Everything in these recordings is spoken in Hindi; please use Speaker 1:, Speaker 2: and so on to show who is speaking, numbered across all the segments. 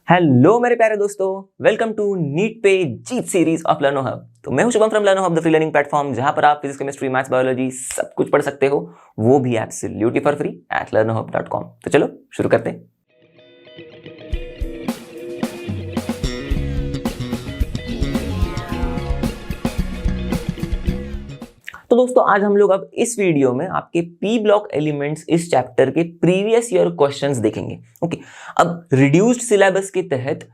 Speaker 1: हेलो मेरे प्यारे दोस्तों, वेलकम टू नीट पे जीत सीरीज ऑफ लर्नो हब। तो मैं हूं Shubham from लर्नो hub, the free learning platform, जहां पर आप फिजिक्स, केमिस्ट्री, मैथ्स, बायोलॉजी सब कुछ पढ़ सकते हो, वो भी absolutely for free at learnohub.com। तो चलो शुरू करते हैं। तो दोस्तों आज हम लोग अब इस वीडियो में आपके पी ब्लॉक एलिमेंट्स इस चैप्टर के प्रीवियस ईयर क्वेश्चंस देखेंगे। ओके, अब रिड्यूस्ड सिलेबस के तहत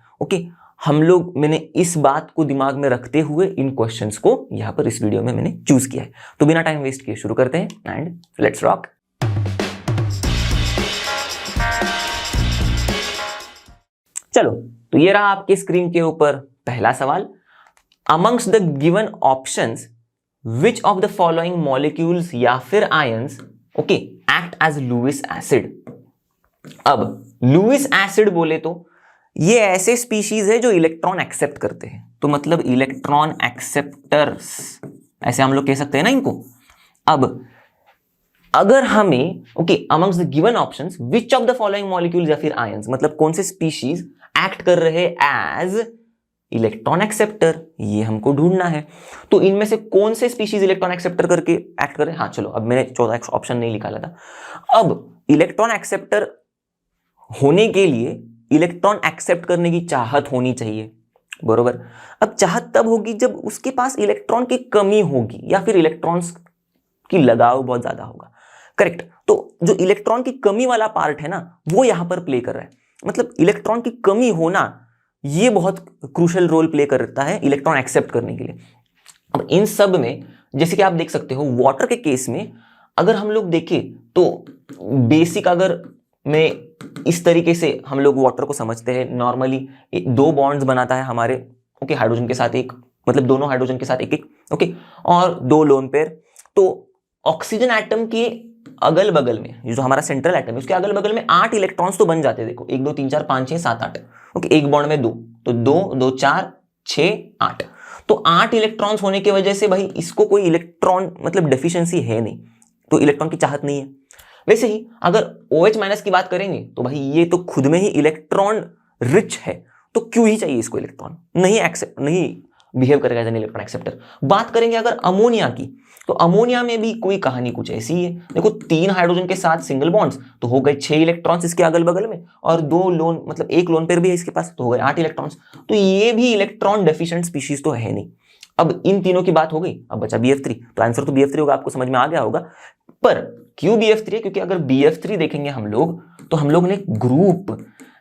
Speaker 1: मैंने इस बात को दिमाग में रखते हुए इन क्वेश्चंस को यहां पर इस वीडियो में मैंने चूज किया है। तो बिना टाइम वेस्ट किए शुरू करते हैं एंड लेट्स रॉक। चलो, तो ये रहा आपके स्क्रीन के ऊपर पहला सवाल। Amongst the given options Which of the following molecules या फिर ions act as Lewis acid। अब लुइस एसिड बोले तो ये ऐसे स्पीशीज है जो इलेक्ट्रॉन एक्सेप्ट करते हैं, तो मतलब इलेक्ट्रॉन एक्सेप्टर्स ऐसे हम लोग कह सकते हैं ना इनको। अब अगर हमें amongst the given options which of the following molecules या फिर आयंस, मतलब कौन से स्पीशीज एक्ट कर रहे एज इलेक्ट्रॉन एक्सेप्टर, ये हमको ढूंढना है। तो इनमें से कौन से स्पीशीज इलेक्ट्रॉन एक्सेप्टर करके एक्ट करे। हाँ चलो, अब मैंने 14 ऑप्शन नहीं निकाला था। अब इलेक्ट्रॉन एक्सेप्टर होने के लिए इलेक्ट्रॉन एक्सेप्ट करने की चाहत होनी चाहिए, बरोबर। अब चाहत तब होगी जब उसके पास इलेक्ट्रॉन की कमी होगी या फिर इलेक्ट्रॉन्स की लगाव बहुत ज्यादा होगा, करेक्ट। तो जो इलेक्ट्रॉन की कमी वाला पार्ट है ना, वो यहां पर प्ले कर रहा है। मतलब इलेक्ट्रॉन की कमी होना ये बहुत क्रूशियल रोल प्ले करता है इलेक्ट्रॉन एक्सेप्ट करने के लिए। अब इन सब में जैसे कि आप देख सकते हो, वाटर के केस में अगर हम लोग देखें तो बेसिक, अगर मैं इस तरीके से हम लोग वाटर को समझते हैं, नॉर्मली दो बॉन्ड्स बनाता है हमारे हाइड्रोजन के साथ एक, मतलब दोनों हाइड्रोजन के साथ एक एक और दो लोन पेयर। तो ऑक्सीजन एटम के अगल बगल में जो हमारा सेंट्रल एटम है उसके अगल बगल में 8 इलेक्ट्रॉन्स तो बन जाते हैं। देखो 1 2 3 4 5 6 7 8, एक बॉन्ड में 2, तो 2 2 4 6 8, तो 8 इलेक्ट्रॉन्स होने की वजह से भाई इसको कोई इलेक्ट्रॉन मतलब डेफिशिएंसी है नहीं, तो इलेक्ट्रॉन की चाहत नहीं है। वैसे ही अगर OH माइनस की बात करेंगे तो भाई ये तो खुद में ही इलेक्ट्रॉन रिच है, तो क्यों ही चाहिए इसको इलेक्ट्रॉन, नहीं बिहेव करेगा एज एन इलेक्ट्रॉन एक्सेप्टर। बात करेंगे अगर अमोनिया की, तो अमोनिया में भी कोई कहानी कुछ ऐसी है। देखो 3 हाइड्रोजन के साथ सिंगल बॉन्ड्स, तो हो गए 6 इलेक्ट्रॉन्स इसके अगल बगल में, और 2 लोन मतलब एक लोन पेयर भी है इसके पास, तो हो गए 8 इलेक्ट्रॉन्स। तो ये भी इलेक्ट्रॉन डेफिशिएंट स्पीशीज तो है नहीं। अब इन तीनों की बात हो गई, अब बचा BF3। तो आंसर तो BF3 होगा, आपको समझ में आ गया होगा। पर क्यों BF3 है? क्योंकि अगर BF3 देखेंगे हम लोग, तो हम लोग ने ग्रुप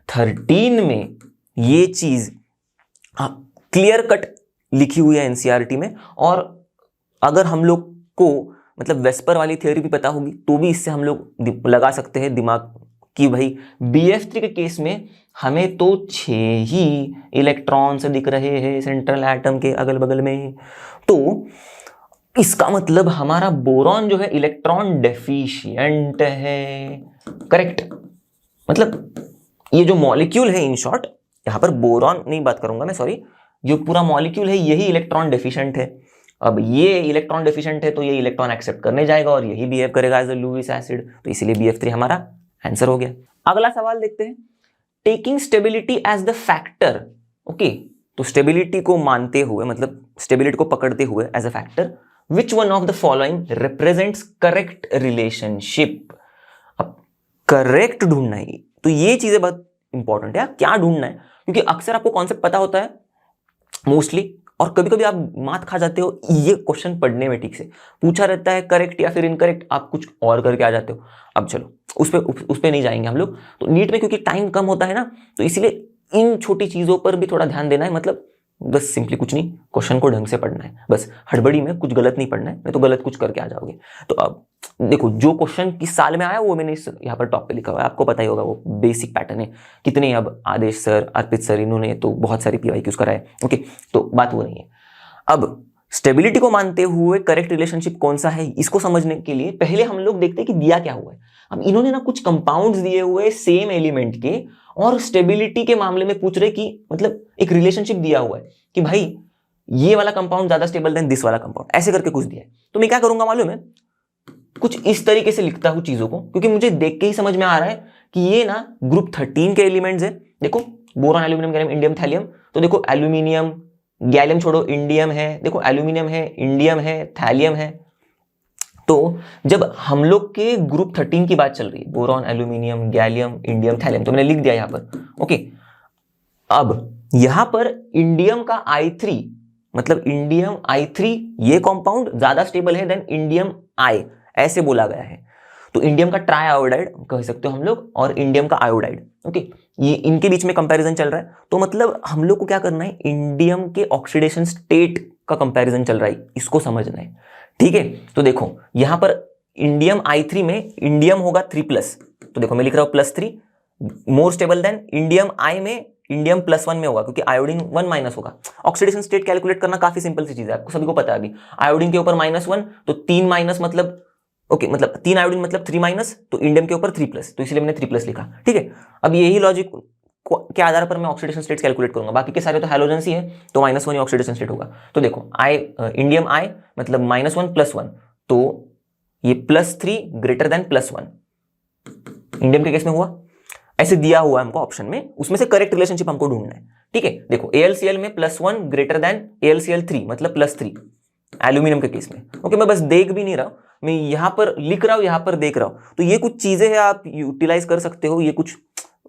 Speaker 1: 13 में ये चीज क्लियर कट लिखी हुई है NCERT में। और अगर हम लोग को मतलब वेस्पर वाली थ्योरी भी पता होगी, तो भी इससे हम लोग लगा सकते हैं दिमाग कि भाई BF3 के केस में हमें तो 6 ही इलेक्ट्रॉन्स दिख रहे हैं सेंट्रल एटम के अगल बगल में, तो इसका मतलब हमारा बोरॉन जो है इलेक्ट्रॉन डेफिशिएंट है, करेक्ट। मतलब ये जो मॉलिक्यूल है, इन शॉर्ट यहां पर बोरॉन नहीं बात करूंगा मैं, सॉरी, जो पूरा मॉलिक्यूल है यही इलेक्ट्रॉन डेफिशिएंट है। अब ये इलेक्ट्रॉन डेफिशिएंट है तो ये इलेक्ट्रॉन एक्सेप्ट करने जाएगा और यही बिहेव करेगा एज अ लुईस एसिड, तो इसीलिए BF3 हमारा आंसर हो गया। अगला सवाल देखते हैं। Taking stability as the factor, तो स्टेबिलिटी को मानते हुए, मतलब स्टेबिलिटी को पकड़ते हुए as a factor, which one of the following represents correct relationship. अब करेक्ट ढूंढना है, तो ये चीजें बहुत इंपॉर्टेंट है। क्या ढूंढना है? क्योंकि अक्सर आपको कॉन्सेप्ट पता होता है मोस्टली, और कभी कभी आप मात खा जाते हो ये क्वेश्चन पढ़ने में। ठीक से पूछा रहता है करेक्ट या फिर इनकरेक्ट, आप कुछ और करके आ जाते हो। अब चलो उस पे नहीं जाएंगे हम लोग। तो नीट में क्योंकि टाइम कम होता है ना, तो इसलिए इन छोटी चीजों पर भी थोड़ा ध्यान देना है। मतलब बस सिंपली कुछ नहीं, क्वेश्चन को ढंग से पढ़ना है, बस हड़बड़ी में कुछ गलत नहीं पढ़ना है, नहीं तो गलत कुछ करके आ जाओगे। तो अब देखो जो क्वेश्चन किस साल में आया वो मैंने यहाँ पर टॉप पे लिखा हुआ है, आपको पता ही होगा, वो बेसिक पैटर्न है। कितने अब आदेश सर, अर्पित सर, इन्होंने तो बहुत सारे PYQs कराए। तो बात वो नहीं है। अब स्टेबिलिटी को मानते हुए करेक्ट रिलेशनशिप कौन सा है, इसको समझने के लिए पहले हम लोग देखते हैं कि दिया क्या हुआ है। अब इन्होंने ना कुछ कंपाउंड्स दिए हुए सेम एलिमेंट के, और स्टेबिलिटी के मामले में पूछ रहे कि मतलब एक रिलेशनशिप दिया हुआ है कि भाई ये वाला कंपाउंड ज्यादा स्टेबल देन दिस वाला कंपाउंड, ऐसे करके कुछ दिया है। तो मैं क्या करूंगा मालूम है, कुछ इस तरीके से लिखता हूं चीजों को, क्योंकि मुझे देख के ही समझ में आ रहा है कि ये ना ग्रुप 13 के एलिमेंट्स है। देखो boron, aluminium, gallium, indium, thallium. तो देखो एल्यूमिनियम, गैलियम छोड़ो, इंडियम है, देखो एल्यूमिनियम है, इंडियम है, थैलियम है। तो जब हम लोग के ग्रुप 13 की बात चल रही है, boron, aluminium, gallium, indium, thallium, तो मैंने लिख दिया यहां पर। ओके, अब यहां पर इंडियम का I3, मतलब इंडियम I3 ये कंपाउंड ज्यादा स्टेबल है देन इंडियम आई, ऐसे बोला गया है। तो इंडियम का ट्राई आयोडाइड कह सकते हो हम लोग, और इंडियम का आयोडाइड। ओके, ये इनके बीच में कंपैरिजन चल रहा है। तो मतलब हम लोग को क्या करना है, इंडियम के ऑक्सीडेशन स्टेट का कंपैरिजन चल रहा है, इसको समझना है। ठीक है, तो देखो यहां पर इंडियम I3 में इंडियम होगा 3+, तो देखो मैं लिख रहा हूं +3, मोर स्टेबल देन इंडियम आई में इंडियम +1 में होगा, क्योंकि आयोडीन 1- होगा। ऑक्सीडेशन स्टेट कैलकुलेट करना काफी सिंपल सी चीज है, आपको सभी को पता है। अभी आयोडीन के ऊपर -1, तो 3- मतलब ओके, मतलब 3 आयोडीन मतलब 3-, तो इंडियम के ऊपर 3+, तो इसलिए मैंने 3+ लिखा। ठीक है, अब यही लॉजिक के आधार पर मैं ऑक्सीडेशन स्टेट कैलकुलेट करूंगा। बाकी के सारे तो हैलोजेंस ही है, तो -1 ही ऑक्सीडेशन स्टेट होगा। तो देखो इंडियम आई मतलब -1 +1, तो ये +3 ग्रेटर देन +1 इंडियम के केस में हुआ। ऐसे दिया हुआ है हमको ऑप्शन में, उसमें से करेक्ट रिलेशनशिप हमको ढूंढना है। ठीक है, देखो AlCl में +1 ग्रेटर देन AlCl3 मतलब +3 एल्यूमिनियम के केस में। ओके, मैं बस देख भी नहीं रहा हूं, मैं यहां पर लिख रहा हूं, यहां पर देख रहा हूं। तो ये कुछ चीजें हैं आप यूटिलाइज कर सकते हो, ये कुछ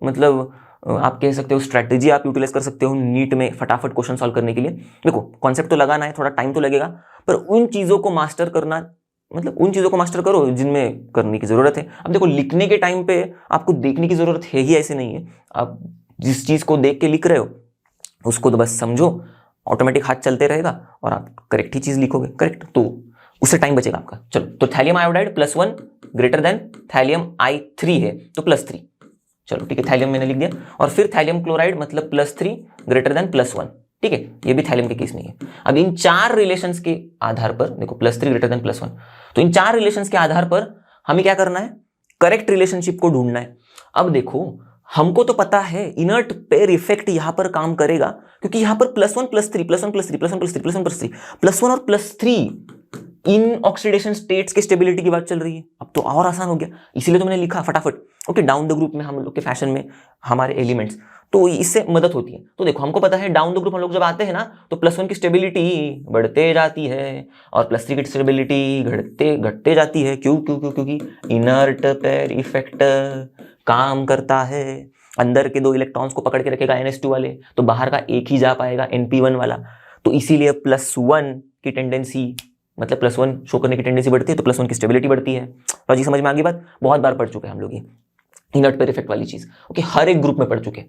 Speaker 1: मतलब आप कह सकते हो स्ट्रैटेजी आप यूटिलाइज कर सकते हो नीट में फटाफट क्वेश्चन सॉल्व करने के लिए। देखो कॉन्सेप्ट तो लगाना है, थोड़ा टाइम तो लगेगा, पर उन चीजों को मास्टर करना, मतलब उन चीजों को मास्टर करो जिनमें करने की जरूरत है। अब देखो लिखने के टाइम पे आपको देखने की जरूरत है ही ऐसे नहीं है, आप जिस चीज को देख के लिख रहे हो उसको तो बस समझो, ऑटोमेटिक हाथ चलते रहेगा और आप करेक्ट ही चीज लिखोगे। करेक्ट, तो उससे टाइम बचेगा आपका। चलो, तो thallium iodide +1 greater than thallium I3 है, तो +3। चलो ठीक है, थैलियम मैंने लिख दिया। और फिर थैलियम क्लोराइड मतलब +3 ग्रेटर देन +1। ठीक है, ये भी थैलियम के केस में है। अब इन 4 रिलेशंस के आधार पर देखो, +3 ग्रेटर देन +1, तो इन 4 रिलेशंस के आधार पर हमें क्या करना है, करेक्ट रिलेशनशिप को ढूंढना है। अब देखो हमको तो पता है इनर्ट पेयर इफेक्ट यहां पर काम करेगा, क्योंकि यहां पर +1 +3 +1 +3 +1 +3 +1 +3 +1 और +3 इन ऑक्सीडेशन स्टेट्स की स्टेबिलिटी की बात चल रही है। अब तो और आसान हो गया, इसीलिए तो मैंने लिखा फटाफट। ओके, डाउन द ग्रुप में हम लोग के फैशन में हमारे एलिमेंट्स, तो इससे मदद होती है। तो देखो हमको पता है डाउन द ग्रुप हम लोग जब आते हैं ना, तो +1 की स्टेबिलिटी बढ़ते जाती है और +3 की स्टेबिलिटी घटते जाती है। क्यों क्यों क्यों क्योंकि इनर्ट पेयर इफेक्ट काम करता है। अंदर के 2 इलेक्ट्रॉन्स को पकड़ के रखेगा NH2 वाले, तो बाहर का एक ही जा पाएगा NP1 वाला। तो इसीलिए +1 की टेंडेंसी, मतलब +1 शो करने की टेंडेंसी बढ़ती है, तो +1 की स्टेबिलिटी बढ़ती है। लॉजिक समझ में आ गई बात? बहुत बार पढ़ चुके हैं हम लोग ये इनर्ट पेयर इफेक्ट वाली चीज। ओके, हर एक ग्रुप में पढ़ चुके,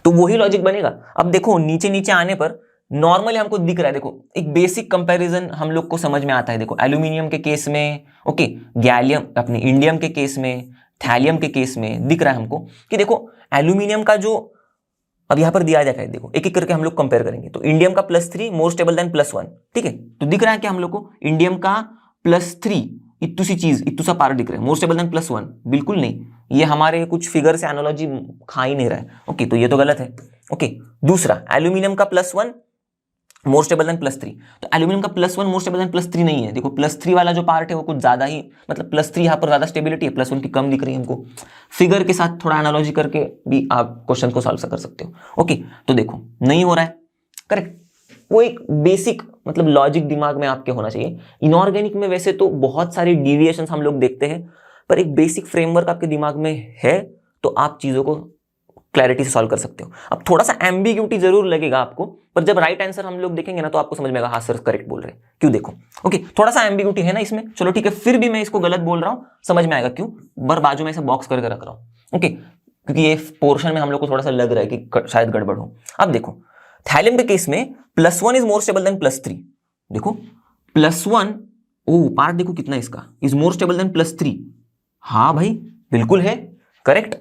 Speaker 1: तो वही लॉजिक बनेगा। अब देखो नीचे नीचे आने पर नॉर्मली हमको दिख रहा है, देखो एक बेसिक कंपैरिजन हम लोग को समझ में आता है। देखो एल्यूमिनियम के केस में, ओके, गैलियम अपने इंडियम के केस में, थैलियम के केस में दिख रहा है हमको कि देखो एल्यूमिनियम का जो अब यहां पर दिया जाएगा, देखो एक एक करके हम लोग कंपेयर करेंगे। तो इंडियम का +3 मोर स्टेबल देन +1। ठीक है, तो दिख रहा है क्या हम लोग को, इंडियम का +3 इतू सी चीज, इतू सा पार्ट दिख रहा है, मोर स्टेबल देन +1? बिल्कुल नहीं, ये हमारे कुछ फिगर से एनालॉजी खा ही नहीं रहा है। ओके, तो ये तो गलत है। ओके, दूसरा एल्यूमिनियम का +1 मोर स्टेबल देन +3, तो एल्यूमिनियम का +1 मोर स्टेबल देन +3 नहीं है। देखो +3 वाला जो पार्ट है वो कुछ ज्यादा ही, मतलब +3 यहां पर ज्यादा स्टेबिलिटी है, +1 की कम दिख रही है हमको। फिगर के साथ थोड़ा एनालॉजी करके भी आप क्वेश्चन को सॉल्व कर सकते हो। ओके, तो देखो नहीं हो रहा है, करेक्ट। वो एक बेसिक मतलब लॉजिक दिमाग में आपके होना चाहिए। इनऑर्गेनिक में वैसे तो बहुत सारी डिविएशन हम लोग देखते हैं, पर एक बेसिक फ्रेमवर्क आपके दिमाग में है तो आप चीजों को क्लैरिटी से सॉल्व कर सकते हो। अब थोड़ा सा एम्बिग्यूटी जरूर लगेगा आपको, पर जब राइट आंसर हम लोग देखेंगे ना तो आपको समझ में आएगा हाँ सर करेक्ट बोल रहे हैं। क्यों, देखो ओके, थोड़ा सा एम्बिग्यूटी है ना इसमें, चलो ठीक है, फिर भी मैं इसको गलत बोल रहा हूं, समझ में आएगा क्यों। बाजू में ऐसे बॉक्स करके रख रहा हूं, ओके, क्योंकि ये पोर्शन में हम लोग को थोड़ा सा लग रहा है कि शायद गड़बड़ हो। अब देखो थैलियम के केस में +1 इज मोर स्टेबल देन +3। देखो +1, ओ पार्ट देखो कितना इसका, इज मोर स्टेबल देन +3। हाँ भाई बिल्कुल है, करेक्ट।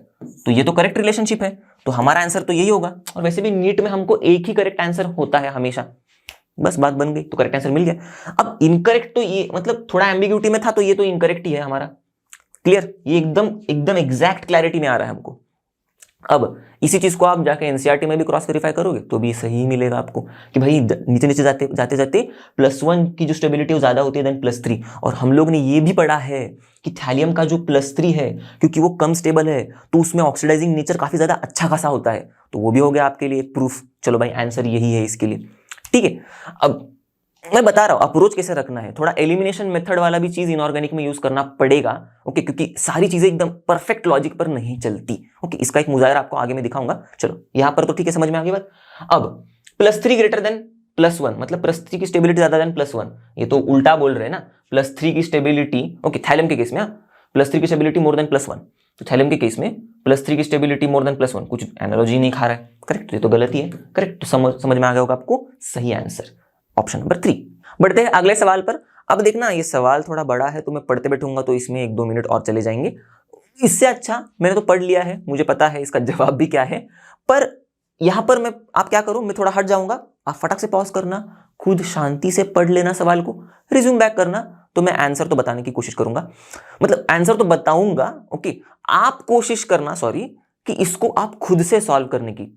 Speaker 1: तो ये तो करेक्ट रिलेशनशिप है, तो हमारा आंसर तो यही होगा। और वैसे भी नीट में हमको एक ही करेक्ट आंसर होता है हमेशा, बस बात बन गई, तो करेक्ट आंसर मिल गया। अब इनकरेक्ट तो ये मतलब थोड़ा एम्बिग्यूटी में था, तो ये तो इनकरेक्ट ही है हमारा। क्लियर, ये एकदम एग्जैक्ट क्लैरिटी में आ रहा है हमको। अब इसी चीज को आप जाके एनसीईआरटी में भी क्रॉस वेरीफाई करोगे तो भी सही मिलेगा आपको कि भाई नीचे नीचे जाते जाते +1 की जो स्टेबिलिटी वो ज्यादा होती है देन +3। और हम लोग ने ये भी पढ़ा है कि थैलियम का जो +3 है, क्योंकि वो कम स्टेबल है तो उसमें ऑक्सीडाइजिंग नेचर काफी ज्यादा अच्छा खासा होता है। तो वो भी हो गया आपके लिए प्रूफ। चलो भाई आंसर यही है इसके लिए, ठीक है। अब मैं बता रहा हूं अप्रोच कैसे रखना है, थोड़ा एलिमिनेशन मेथड वाला भी चीज इनऑर्गेनिक में यूज करना पड़ेगा, ओके, क्योंकि सारी चीजें एकदम परफेक्ट लॉजिक पर नहीं चलती, ओके। इसका एक मुजाहिरा आपको आगे में दिखाऊंगा। चलो यहां पर तो ठीक है, समझ में आ गई बात। अब +3 ग्रेटर देन +1 मतलब +3 की स्टेबिलिटी ज्यादा देन +1, ये तो उल्टा बोल रहे हैं ना। +3 की स्टेबिलिटी, ओके, थैलम के केस में, +3 की स्टेबिलिटी मोर देन +1, तो थैलम के केस में +3 की स्टेबिलिटी मोर देन +1 कुछ एनालॉजी नहीं खा रहा है, करेक्ट। ये तो गलत ही है, करेक्ट। तो समझ में आ गया होगा आपको, सही आंसर ऑप्शन नंबर 3। बढ़ते हैं अगले सवाल पर। अब देखना ये सवाल थोड़ा बड़ा है, तो मैं पढ़ते बैठूंगा तो इसमें 1-2 मिनट और चले जाएंगे। इससे अच्छा मैंने तो पढ़ लिया है, मुझे पता है इसका जवाब भी क्या है, पर यहां पर मैं आप क्या करूं, मैं थोड़ा हट जाऊंगा, आप फटाक से पॉज करना, खुद शांति से पढ़ लेना सवाल को, रिज्यूम बैक करना, तो मैं आंसर तो बताने की कोशिश करूंगा, मतलब आंसर तो बताऊंगा, ओके। आप कोशिश करना, सॉरी, कि इसको आप खुद से सॉल्व करने की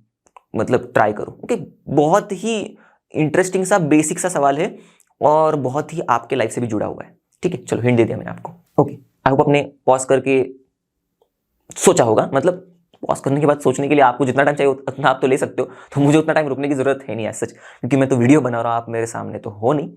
Speaker 1: मतलब ट्राई करो, ओके। बहुत ही इंटरेस्टिंग सा बेसिक सा सवाल है और बहुत ही आपके लाइफ से भी जुड़ा हुआ है, ठीक है। चलो हिंट दे दिया मैंने आपको, ओके। आई होप आपने पॉज करके सोचा होगा, मतलब पॉज करने के बाद सोचने के लिए आपको जितना टाइम चाहिए उतना आप तो ले सकते हो, तो मुझे उतना टाइम रुकने की जरूरत है नहीं है सच, क्योंकि मैं तो वीडियो बना रहा हूं, आप मेरे सामने तो हो नहीं,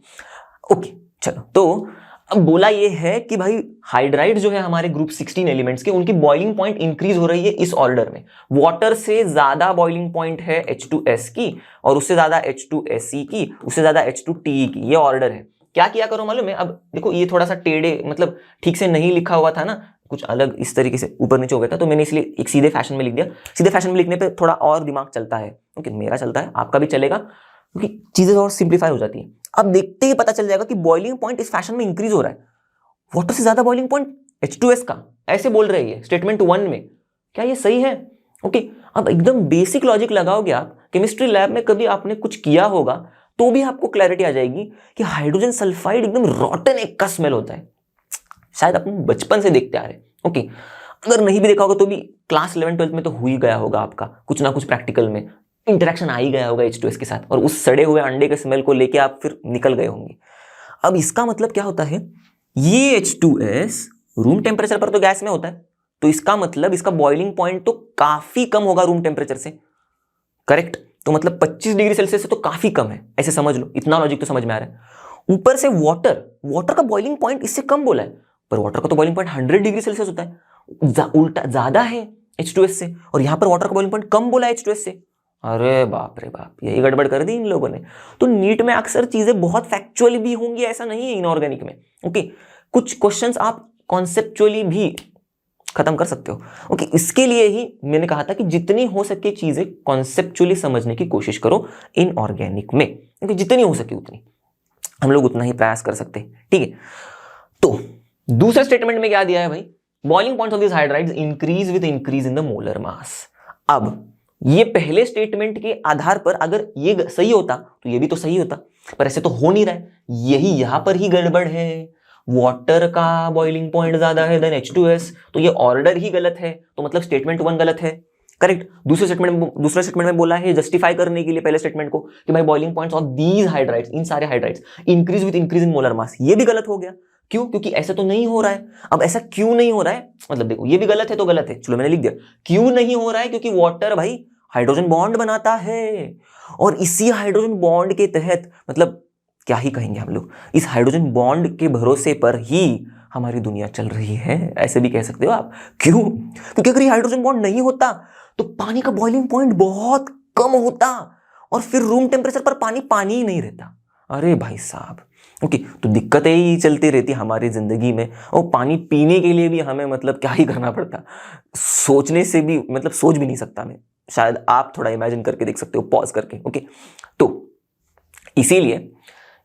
Speaker 1: ओके। चलो तो अब बोला ये है कि भाई हाइड्राइड जो है हमारे ग्रुप 16 एलिमेंट्स के, उनकी बॉइलिंग पॉइंट इंक्रीज हो रही है इस ऑर्डर में। वाटर से ज्यादा बॉइलिंग पॉइंट है H2S की, और उससे ज्यादा H2Se की, उससे ज्यादा H2Te की, ये ऑर्डर है। क्या किया करो मालूम है, अब देखो ये थोड़ा सा टेढ़े मतलब ठीक से नहीं लिखा हुआ था ना, कुछ अलग इस तरीके से ऊपर नीचे हो गया था, तो मैंने इसलिए एक सीधे फैशन में लिख दिया। सीधे फैशन में लिखने पे थोड़ा और दिमाग चलता है, ओके, मेरा चलता है, आपका भी चलेगा, क्योंकि चीजें और सिंप्लीफाई हो जाती है। अब देखते ही पता चल जाएगा कि बॉइलिंग पॉइंट इस फैशन में इंक्रीज हो रहा है, वाटर से ज्यादा बॉइलिंग पॉइंट H2S का, ऐसे बोल रही है स्टेटमेंट 1 में। क्या ये सही है? ओके। अब एकदम बेसिक लॉजिक लगाओगे आप, केमिस्ट्री लैब में कभी आपने कुछ किया होगा तो भी आपको क्लैरिटी आ जाएगी कि हाइड्रोजन सल्फाइड एकदम रॉटन एक का स्मेल होता है। शायद अपन बचपन से देखते आ रहे, ओके। अगर नहीं भी देखा होगा तो भी क्लास 11-12 में तो हो ही गया होगा, आपका कुछ ना कुछ प्रैक्टिकल में इंटरेक्शन आ ही गया होगा H2S के साथ, और उस सड़े हुए अंडे के स्मेल को लेके आप फिर निकल गए होंगे। अब इसका मतलब क्या होता है, ये H2S रूम टेम्परेचर पर तो गैस में होता है, तो इसका मतलब इसका बॉइलिंग पॉइंट तो काफी कम होगा रूम टेम्परेचर से, करेक्ट। तो मतलब 25 डिग्री सेल्सियस से तो काफी कम है, ऐसे समझ लो, इतना लॉजिक तो समझ में आ रहा है। ऊपर से वाटर का बॉइलिंग पॉइंट इससे कम बोला है, पर वाटर का तो बॉइलिंग पॉइंट 100 डिग्री सेल्सियस होता है, उल्टा ज्यादा है H2S से, और यहां पर वाटर का बॉइलिंग पॉइंट कम बोला है H2S से। अरे बाप रे बाप, यही गड़बड़ कर दी इन लोगों ने। तो नीट में अक्सर चीजें बहुत फैक्चुअल भी होंगी, ऐसा नहीं है इनऑर्गेनिक में, ओके। कुछ क्वेश्चंस आप कॉन्सेप्चुअली भी खत्म कर सकते हो, ओके। इसके लिए ही मैंने कहा था कि जितनी हो सके चीजें कॉन्सेप्चुअली समझने की कोशिश करो इनऑर्गेनिक में, क्योंकि जितनी हो सके उतनी हम लोग उतना ही प्रयास कर सकते हैं, ठीक है। तो दूसरे स्टेटमेंट में क्या दिया है भाई, boiling point of this hydrides increase with increase in the molar mass. अब ये पहले स्टेटमेंट के आधार पर अगर ये सही होता तो ये भी तो सही होता, पर ऐसे तो हो नहीं रहा है, यही यहां पर ही गड़बड़ है। वाटर का बॉइलिंग पॉइंट ज्यादा है देन H2S, तो ये ऑर्डर ही गलत है, तो मतलब स्टेटमेंट 1 गलत है, करेक्ट। दूसरे स्टेटमेंट में बोला है जस्टिफाई करने के लिए पहले स्टेटमेंट को कि भाई boiling points of these hydrides, इन सारे hydrides increase with increase in molar mass, ये भी गलत हो गया। क्यों? क्योंकि ऐसा तो नहीं हो रहा है। अब ऐसा क्यों नहीं हो रहा है, मतलब देखो ये भी गलत है तो गलत है, चलो मैंने लिख दिया। क्यों नहीं हो रहा है? क्योंकि वाटर भाई हाइड्रोजन बॉन्ड बनाता है, और इसी हाइड्रोजन बॉन्ड के तहत, मतलब क्या ही कहेंगे हम लोग, इस हाइड्रोजन बॉन्ड के भरोसे पर ही हमारी दुनिया चल रही है, ऐसे भी कह सकते हो आप। क्यों? क्योंकि अगर ये हाइड्रोजन बॉन्ड नहीं होता तो पानी का बॉइलिंग पॉइंट बहुत कम होता, और फिर रूम टेम्परेचर पर पानी ही नहीं रहता। अरे भाई साहब, ओके। तो दिक्कतें ही चलती रहती हमारी जिंदगी में, और पानी पीने के लिए भी हमें मतलब क्या ही करना पड़ता, सोचने से भी मतलब सोच भी नहीं सकता मैं। शायद आप थोड़ा इमेजिन करके देख सकते हो पॉज करके, ओके। तो इसीलिए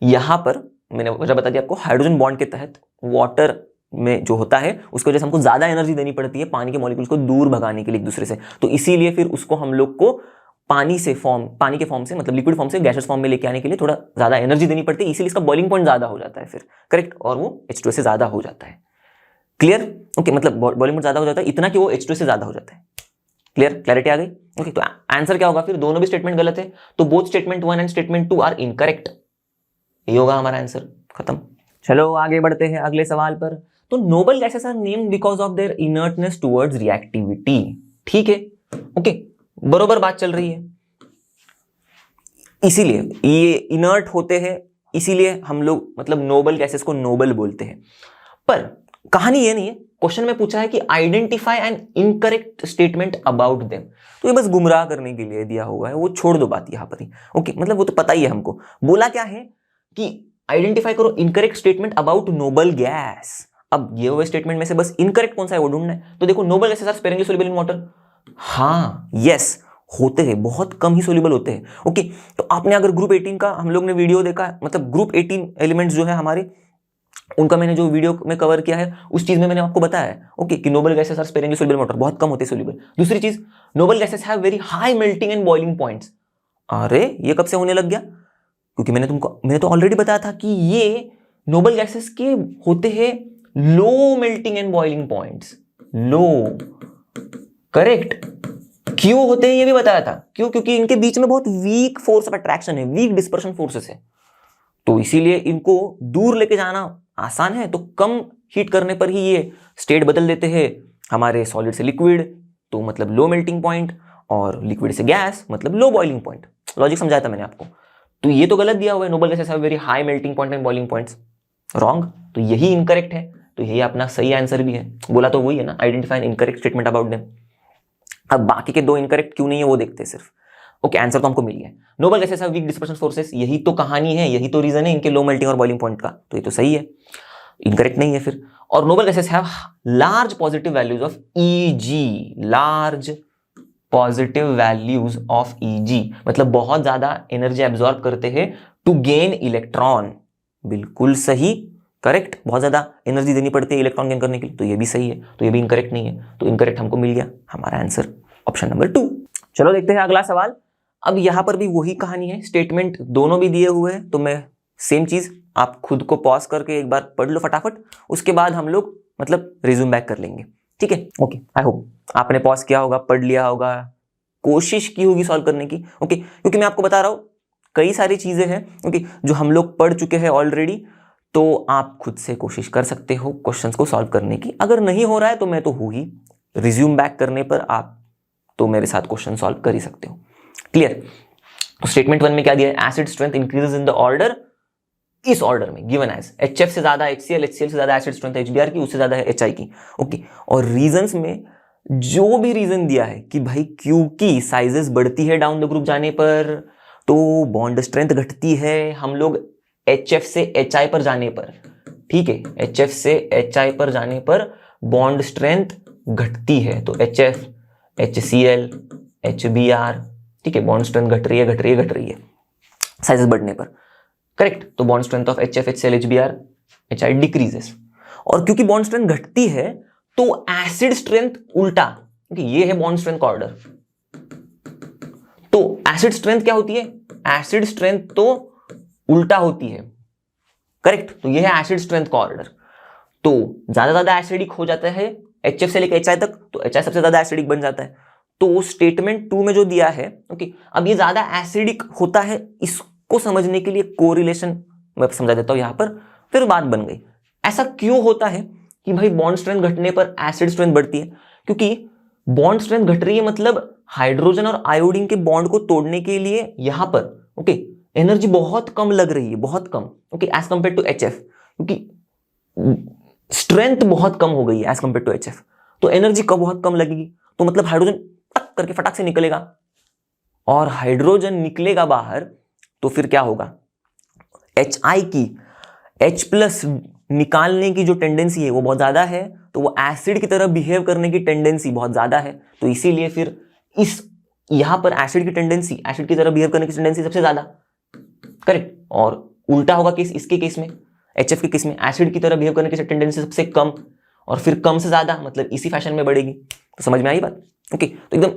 Speaker 1: यहां पर मैंने वजह बता दिया आपको, हाइड्रोजन बॉन्ड के तहत वाटर में जो होता है उसकी वजह से हमको ज्यादा एनर्जी देनी पड़ती है पानी के मॉलिक्यूल्स को दूर भगाने के लिए एक दूसरे से, तो इसीलिए फिर उसको हम लोग को पानी के फॉर्म से मतलब लिक्विड फॉर्म से गैसियस फॉर्म में लेके आने के लिए थोड़ा ज्यादा एनर्जी देनी पड़ती है, इसीलिए इसका बॉइलिंग पॉइंट ज्यादा हो जाता है फिर, करेक्ट, और वो H2S से ज्यादा हो जाता है। क्लियर? ओके, मतलब बॉइलिंग पॉइंट ज्यादा हो जाता है इतना कि वो H2S से ज्यादा हो जाता है। क्लैरिटी आ गई? ओके। तो आंसर क्या होगा फिर, दोनों भी स्टेटमेंट गलत है, तो both statement 1 and statement 2 are incorrect, ये होगा हमारा आंसर, खत्म। चलो आगे बढ़ते हैं अगले सवाल पर। तो noble gases are named because of their inertness towards reactivity, ठीक है, ओके। बरोबर बात चल रही है। इसीलिए ये इनर्ट होते हैं, इसीलिए हम लोग मतलब नोबल गैसेस को नोबल बोलते हैं। पर कहानी ये नहीं है, क्वेश्चन में पूछा है कि identify an incorrect statement about them, तो ये बस गुमराह करने के लिए दिया हुआ है, वो छोड़ दो बात यहां पर ही। ओके, मतलब वो तो पता ही है हमको। बोला क्या है कि आइडेंटिफाई करो incorrect statement about noble gas. अब ये हुए स्टेटमेंट में से बस इनकरेक्ट कौन सा है वो ढूंढना है। तो देखो, noble gases are sparingly soluble in water. हाँ, यस, होते हैं, बहुत कम ही सोल्यूबल होते हैं। ओके, तो आपने अगर ग्रुप 18 का हम लोग ने वीडियो देखा, मतलब ग्रुप 18 एलिमेंट्स जो है हमारे, उनका मैंने जो वीडियो में कवर किया है उस चीज में मैंने आपको बताया है ओके कि noble gases are sparingly soluble in water, बहुत कम होते हैं सोल्युबल। दूसरी चीज, noble gases have very high melting and boiling points. अरे ये कब से होने लग गया? क्योंकि मैंने तो ऑलरेडी बताया था कि ये नोबल गैसेस के होते हैं low melting and boiling points. Low, correct. क्यों होते हैं ये भी बताया था। क्यों? क्योंकि इनके बीच में बहुत वीक फोर्स ऑफ अट्रैक्शन है, वीक डिस्पर्शन फोर्सेस है, तो इसीलिए इनको दूर लेके जाना आसान है। तो कम हीट करने पर ही ये स्टेट बदल देते हैं, हमारे सॉलिड से लिक्विड तो मतलब लो मेल्टिंग पॉइंट, और लिक्विड से गैस मतलब लो बॉइलिंग पॉइंट। लॉजिक समझाया था मैंने आपको। तो ये तो गलत दिया हुआ है, Nobel gases have very high melting point and boiling points, wrong. तो यही इनकरेक्ट है, तो यही अपना सही आंसर भी है। बोला तो वही है ना, identify incorrect statement about them. अब बाकी के दो इनकरेक्ट क्यों नहीं है वो देखते हैं सिर्फ। ओके, आंसर तो हमको मिल गया। Nobel gases have week dispersion forces, यही तो कहानी है, यही तो रीजन है इनके लो मेल्टिंग और बॉइलिंग पॉइंट का, तो ये तो सही है, इनकरेक्ट नहीं है फिर। और Nobel gases have large positive values of easy, large positive values of easy, मतलब बहुत ज्यादा एनर्जी एब्जॉर्ब करते हैं टू गेन इलेक्ट्रॉन। बिल्कुल सही, करेक्ट। बहुत ज्यादा एनर्जी देनी पड़ती है इलेक्ट्रॉन गेन करने के लिए, तो ये भी सही है, तो ये भी इनकरेक्ट नहीं है। तो इनकरेक्ट हमको मिल गया, हमारा आंसर ऑप्शन नंबर 2। चलो देखते हैं अगला सवाल। अब यहां पर भी वही कहानी है, स्टेटमेंट दोनों भी दिए हुए हैं, तो मैं सेम चीज आप खुद को पॉज करके एक बार पढ़ लो फटाफट, उसके बाद हम लोग मतलब रिज्यूम बैक कर लेंगे, ठीक है। ओके, आई होप आपने पॉज किया होगा, पढ़ लिया होगा, कोशिश की होगी सॉल्व करने की। ओके, क्योंकि मैं आपको बता रहा हूं कई सारी चीजें हैं ओके जो हम लोग पढ़ चुके हैं ऑलरेडी, तो आप खुद से कोशिश कर सकते हो क्वेश्चंस को सॉल्व करने की। अगर नहीं हो रहा है तो मैं तो हूं ही, रिज्यूम बैक करने पर आप तो मेरे साथ क्वेश्चन सॉल्व कर ही सकते हो। क्लियर? तो स्टेटमेंट 1 में क्या दिया है, acid strength increases in the order, इस ऑर्डर में गिवन एज HF से ज्यादा HCl, HCl से ज्यादा एसिड स्ट्रेंथ HBr की, उससे ज्यादा है HI की। ओके, और रीजंस में जो भी रीजन दिया है कि भाई क्योंकि साइजेस बढ़ती है डाउन द ग्रुप जाने पर तो बॉन्ड स्ट्रेंथ घटती है, हम लोग HF से HI पर जाने पर, ठीक है, HF से HI पर जाने पर बॉन्ड स्ट्रेंथ घटती है, तो HF, HCl, HBr, ठीक है, बॉन्ड स्ट्रेंथ घट रही है साइजेस बढ़ने पर, करेक्ट। तो bond strength of HF, HCl, HBr, HI decreases. और क्योंकि बॉन्ड स्ट्रेंथ घटती है तो एसिड स्ट्रेंथ उल्टा, क्योंकि ये है बॉन्ड स्ट्रेंथ का ऑर्डर, तो एसिड स्ट्रेंथ क्या होती है, एसिड स्ट्रेंथ तो उल्टा होती है, करेक्ट। तो ये है एसिड स्ट्रेंथ का ऑर्डर, तो ज्यादा एसिडिक हो जाता है HF से लेकर HI तक, तो HI सबसे ज्यादा एसिडिक बन जाता है। तो स्टेटमेंट 2 में जो दिया है ओके, अब ये ज्यादा एसिडिक होता है, इसको समझने के लिए कोरिलेशन मैं समझा देता हूं यहां पर, फिर बात बन गई। ऐसा क्यों होता है कि भाई बॉन्ड स्ट्रेंथ घटने पर एसिड स्ट्रेंथ बढ़ती है? क्योंकि बॉन्ड स्ट्रेंथ घट रही है, मतलब हाइड्रोजन और आयोडीन के बॉन्ड को तोड़ने के लिए यहां पर ओके एनर्जी बहुत कम लग रही है, बहुत कम okay as compare to HF, क्योंकि स्ट्रेंथ बहुत कम हो गई है एज कंपेयर टू HF, तो एनर्जी बहुत कम लगेगी, तो मतलब हाइड्रोजन पक करके फटाक से निकलेगा, और हाइड्रोजन निकलेगा बाहर तो फिर क्या होगा, HI की H+ निकालने की जो टेंडेंसी है वो बहुत ज्यादा है, तो वो एसिड की तरह बिहेव करने की टेंडेंसी बहुत ज्यादा है, तो इसीलिए फिर इस यहां पर एसिड की टेंडेंसी, एसिड की तरह बिहेव करने की टेंडेंसी सबसे ज्यादा, करेक्ट। और उल्टा होगा केस, इसके केस में HF के केस में एसिड की तरह बिहेव करने की टेंडेंसी सबसे कम, और फिर कम से ज्यादा मतलब इसी फैशन में बढ़ेगी। तो समझ में आई बात? ओके, तो एकदम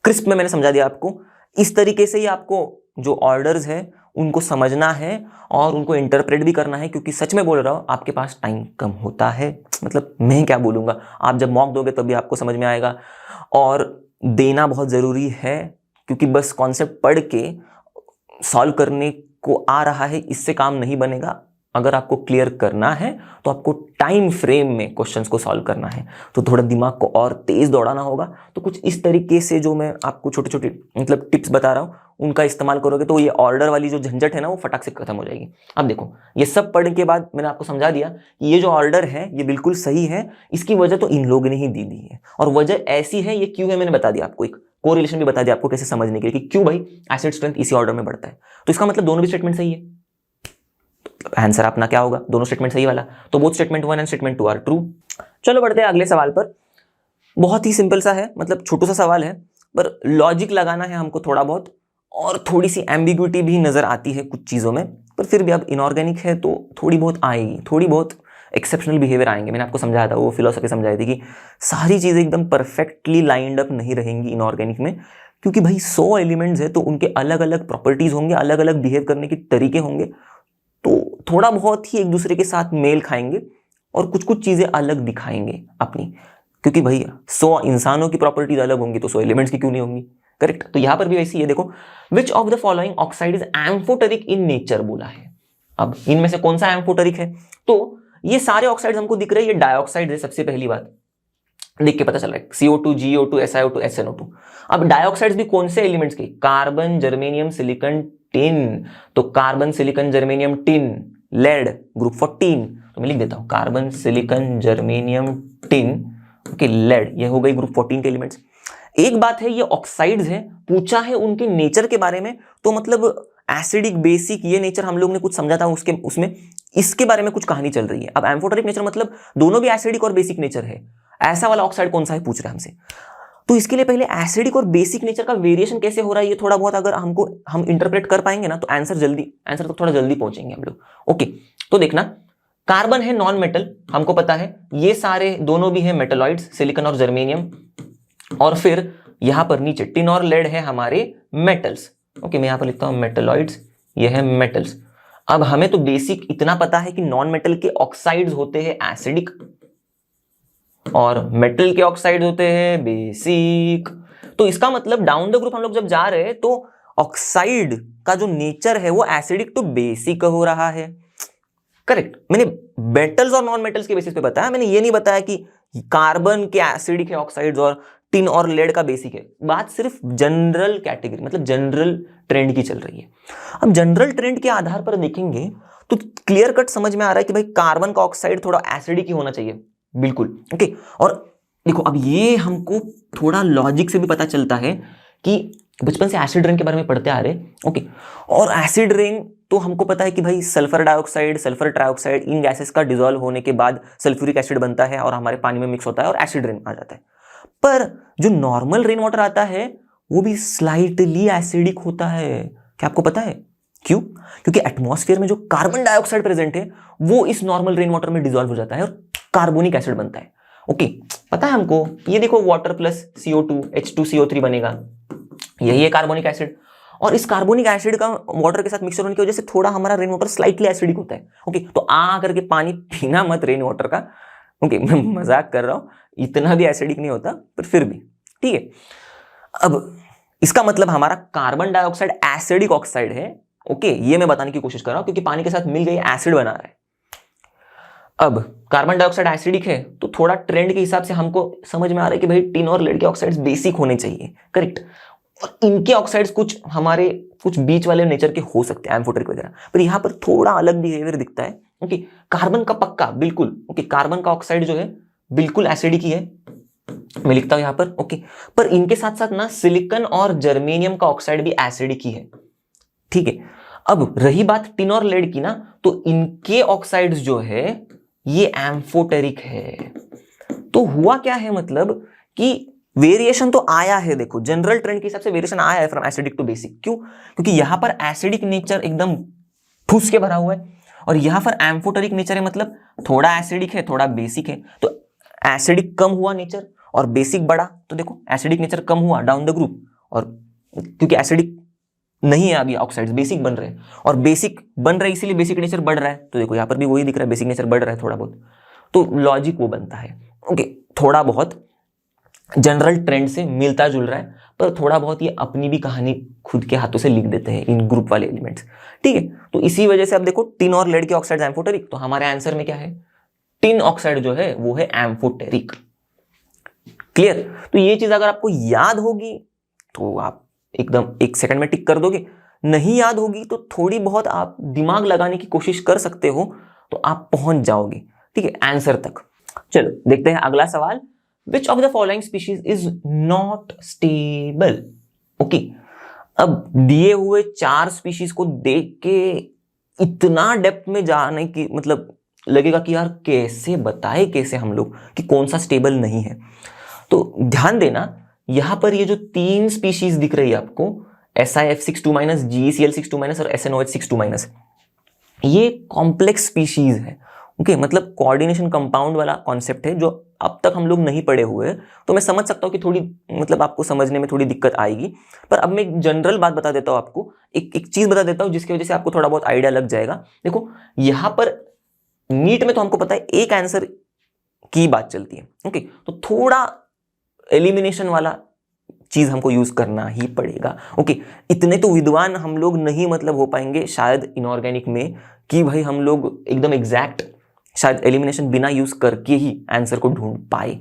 Speaker 1: क्रिस्प में मैंने समझा दिया आपको। इस तरीके से ही आपको जो ऑर्डर्स है उनको समझना है और उनको इंटरप्रेट भी करना है, क्योंकि सच में बोल रहा हूं आपके पास टाइम कम होता है, मतलब मैं क्या बोलूंगा, आप जब मॉक दोगे तभी आपको समझ में आएगा, और देना बहुत जरूरी है, क्योंकि बस कॉन्सेप्ट पढ़ के सॉल्व करने को आ रहा है इससे काम नहीं बनेगा, अगर आपको क्लियर करना है तो आपको टाइम फ्रेम में क्वेश्चंस को सॉल्व करना है, तो थोड़ा दिमाग को और तेज दौड़ाना होगा। तो कुछ इस तरीके से जो मैं आपको छोटे छोटे मतलब टिप्स बता रहा हूँ उनका इस्तेमाल करोगे तो ये ऑर्डर वाली जो झंझट है ना वो फटाक से खत्म हो जाएगी। अब देखो ये सब पढ़ने के बाद मैंने आपको समझा दिया कि ये जो ऑर्डर है ये बिल्कुल सही है, इसकी वजह तो इन लोगों ने ही दी है, और वजह ऐसी है ये क्यों है मैंने बता दिया आपको, एक कोरिलेशन भी बता दिया आपको कैसे समझने के लिए कि क्यों भाई एसिड स्ट्रेंथ इसी ऑर्डर में बढ़ता है। तो इसका मतलब दोनों भी स्टेटमेंट सही है, आंसर अपना क्या होगा, दोनों स्टेटमेंट सही वाला। तो both statement 1 and statement 2 are true. चलो बढ़ते हैं अगले सवाल पर। बहुत ही सिंपल सा है, मतलब छोटा सा सवाल है, पर लॉजिक लगाना है हमको थोड़ा बहुत, और थोड़ी सी एम्बिग्युइटी भी नजर आती है कुछ चीजों में, पर फिर भी अब इनऑर्गेनिक है तो थोड़ी बहुत आएगी, थोड़ी बहुत एक्सेप्शनल बिहेवियर आएंगे। मैंने आपको समझाया था, वो फिलोसफी समझाई थी कि सारी चीजें एकदम परफेक्टली लाइंड अप नहीं रहेंगी इनऑर्गेनिक में, क्योंकि भाई 100 एलिमेंट्स है तो उनके अलग अलग प्रॉपर्टीज होंगे, अलग अलग बिहेव करने के तरीके होंगे, तो थोड़ा बहुत ही एक दूसरे के साथ मेल खाएंगे और कुछ कुछ चीजें अलग दिखाएंगे अपनी, क्योंकि भाई 100 इंसानों की प्रॉपर्टीज अलग होंगी तो 100 एलिमेंट्स की क्यों नहीं होंगी, करेक्ट। तो यहां पर भी वैसी है, देखो which of the following oxide is amphoteric in nature बोला है। अब इनमें से कौन सा एम्फोटेरिक है, तो ये सारे ऑक्साइड्स हमको दिख रहे हैं, ये डाइऑक्साइड है, सबसे पहली बात देख के पता चल रहा है, CO2, GO2, SiO2, SNO2। अब डाइऑक्साइड्स भी कौन से एलिमेंट्स के, कार्बन, जर्मेनियम, सिलिकॉन, टिन। तो carbon, silicon, germanium, tin, lead group 14, तो मैं लिख देता हूं carbon, silicon, germanium, tin, okay, lead, ये हो गई ग्रुप 14 के एलिमेंट्स। एक बात है, ये ऑक्साइड्स हैं, पूछा है उनके नेचर के बारे में, तो मतलब एसिडिक, बेसिक, ये नेचर हम लोग ने कुछ समझा था उसमें इसके बारे में कुछ कहानी चल रही है। अब एम्फोटेरिक नेचर मतलब दोनों भी एसिडिक और बेसिक नेचर है, ऐसा वाला ऑक्साइड कौन सा है पूछ रहा है हमसे। तो इसके लिए पहले एसिडिक और बेसिक नेचर का वेरिएशन कैसे हो रहा है ये थोड़ा बहुत अगर हम इंटरप्रेट कर पाएंगे ना तो आंसर तक थोड़ा जल्दी पहुंचेंगे हम लोग। ओके, तो देखना, कार्बन है नॉन मेटल, हमको पता है, ये सारे दोनों भी है मेटलॉइड्स, सिलिकॉन और जर्मेनियम, और फिर यहां पर नीचे टिन और लेड है हमारे मेटल्स। ओके, मैं यहां पर लिखता हूं मेटलॉइड्स, ये है मेटल्स। अब हमें तो बेसिक इतना पता है कि नॉन मेटल के ऑक्साइड्स होते हैं एसिडिक और मेटल के ऑक्साइड होते हैं बेसिक। तो इसका मतलब डाउन द ग्रुप हम लोग जब जा रहे हैं तो ऑक्साइड का जो नेचर है वो एसिडिक टू बेसिक हो रहा है, करेक्ट। मैंने मेटल्स और नॉन मेटल्स के बेसिस पे बताया, मैंने ये नहीं बताया कि कार्बन के एसिडिक है ऑक्साइड्स और टिन और लेड का बेसिक है। बात सिर्फ जनरल कैटेगरी मतलब जनरल ट्रेंड की चल रही है। अब जनरल ट्रेंड के आधार पर देखेंगे तो क्लियर कट समझ में आ रहा है कि भाई कार्बन का ऑक्साइड थोड़ा एसिडिक ही होना चाहिए, बिल्कुल, ओके। और देखो अब ये हमको थोड़ा लॉजिक से भी पता चलता है कि बचपन से एसिड रेन के बारे में पढ़ते आ रहे, ओके। और एसिड रेन तो हमको पता है कि भाई सल्फर डाइऑक्साइड, सल्फर ट्राइऑक्साइड, इन गैसेस का डिसॉल्व होने के बाद सल्फ्यूरिक एसिड बनता है और हमारे पानी में मिक्स होता है और एसिड रेन आ जाता है। पर जो नॉर्मल रेन वाटर आता है वो भी स्लाइटली एसिडिक होता है। क्या आपको पता है क्यों? क्योंकि एटमॉस्फेयर में जो कार्बन डाइऑक्साइड प्रेजेंट है वो इस नॉर्मल रेन वाटर में डिसॉल्व हो जाता है और कार्बोनिक एसिड बनता है, ओके। पता है हमको, ये देखो वाटर प्लस CO2 H2CO3 बनेगा, यही है कार्बोनिक एसिड। और इस कार्बोनिक एसिड का वाटर के साथ मिक्सचर होने की वजह से थोड़ा हमारा रेन वाटर स्लाइटली एसिडिक होता है, ओके। तो आ करके पानी पीना मत रेन वाटर का, ओके। मैं मजाक कर रहा हूं, इतना भी एसिडिक नहीं होता पर फिर भी ठीक है। अब इसका मतलब हमारा कार्बन डाइऑक्साइड एसिडिक ऑक्साइड है, ओके। ये मैं बताने की कोशिश कर रहा हूं क्योंकि पानी के साथ मिल गई एसिड बना रहा है। अब कार्बन डाइऑक्साइड एसिडिक है तो थोड़ा ट्रेंड के हिसाब से हमको समझ में आ रहा है कि भाई टिन और लेड के ऑक्साइड्स बेसिक होने चाहिए, करेक्ट। और इनके ऑक्साइड्स कुछ बीच वाले नेचर के हो सकते हैं, एम्फोटेरिक वगैरह, पर यहां पर थोड़ा अलग बिहेवियर दिखता है, ओके। कार्बन का पक्का बिल्कुल, ओके, कार्बन का ऑक्साइड जो है बिल्कुल एसिडिक ही है, मैं लिखता हूं यहां पर, ओके। पर इनके साथ साथ ना सिलिकॉन और जर्मेनियम का ऑक्साइड भी एसिडिक ही है, ठीक है। अब रही बात टिन और लेड की ना, तो इनके ऑक्साइड्स जो है ये एम्फोटेरिक है। तो हुआ क्या है, मतलब कि वेरिएशन तो आया है, देखो जनरल ट्रेंड के हिसाब से वेरिएशन आया है फ्रॉम एसिडिक टू बेसिक। क्यों? क्योंकि यहां पर एसिडिक नेचर एकदम ठूस के भरा हुआ है और यहां पर एम्फोटेरिक नेचर है, मतलब थोड़ा एसिडिक है थोड़ा बेसिक है। तो एसिडिक कम हुआ नेचर और बेसिक बढ़ा, तो देखो एसिडिक नेचर कम हुआ डाउन द ग्रुप, और क्योंकि एसिडिक नहीं है अभी ऑक्साइड्स, बेसिक बन रहे हैं, और बेसिक बन रहे इसीलिए बेसिक नेचर बढ़ रहा है। तो देखो यहां पर भी वही दिख रहा है, बेसिक नेचर बढ़ रहा है थोड़ा बहुत, तो लॉजिक वो बनता है, ओके। थोड़ा बहुत जनरल ट्रेंड से मिलता जुल रहा है, पर थोड़ा बहुत ये अपनी भी कहानी खुद के हाथों से लिख देते हैं इन ग्रुप वाले एलिमेंट्स। ठीक है, तो इसी वजह से अब देखो टिन और लेड के ऑक्साइड एम्फोटेरिक, तो हमारे आंसर में क्या है, टिन ऑक्साइड जो है वो है एम्फोटेरिक। क्लियर? तो ये चीज अगर आपको याद होगी तो आप एकदम 1 सेकंड में टिक कर दोगे, नहीं याद होगी तो थोड़ी बहुत आप दिमाग लगाने की कोशिश कर सकते हो, तो आप पहुंच जाओगे, ठीक है, आंसर तक। चलो देखते हैं अगला सवाल, which of the following species is not stable. Okay, अब दिए हुए 4 स्पीशीज को देख के इतना डेप्थ में जाने की मतलब लगेगा कि यार कैसे बताए, कैसे हम लोग कि कौन सा स्टेबल नहीं है। तो ध्यान देना, यहां पर ये जो 3 स्पीशीज दिख रही है आपको, SiF62-, GeCl62- और SNOH62-, ये कॉम्प्लेक्स स्पीशीज है। ओके, मतलब कोऑर्डिनेशन कंपाउंड वाला कॉन्सेप्ट है जो अब तक हम लोग नहीं पढ़े हुए, तो मैं समझ सकता हूं कि थोड़ी मतलब आपको समझने में थोड़ी दिक्कत आएगी, पर अब मैं एक जनरल बात बता देता हूं आपको, एक चीज बता देता हूं जिसकी वजह से आपको थोड़ा बहुत आइडिया लग जाएगा। देखो यहां पर नीट में तो हमको पता है एक आंसर की बात चलती है, ओके, तो थोड़ा एलिमिनेशन वाला चीज हमको यूज करना ही पड़ेगा। ओके, इतने तो विद्वान हम लोग नहीं मतलब हो पाएंगे शायद इनऑर्गेनिक में कि भाई हम लोग एकदम एग्जैक्ट शायद एलिमिनेशन बिना यूज करके ही आंसर को ढूंढ पाए।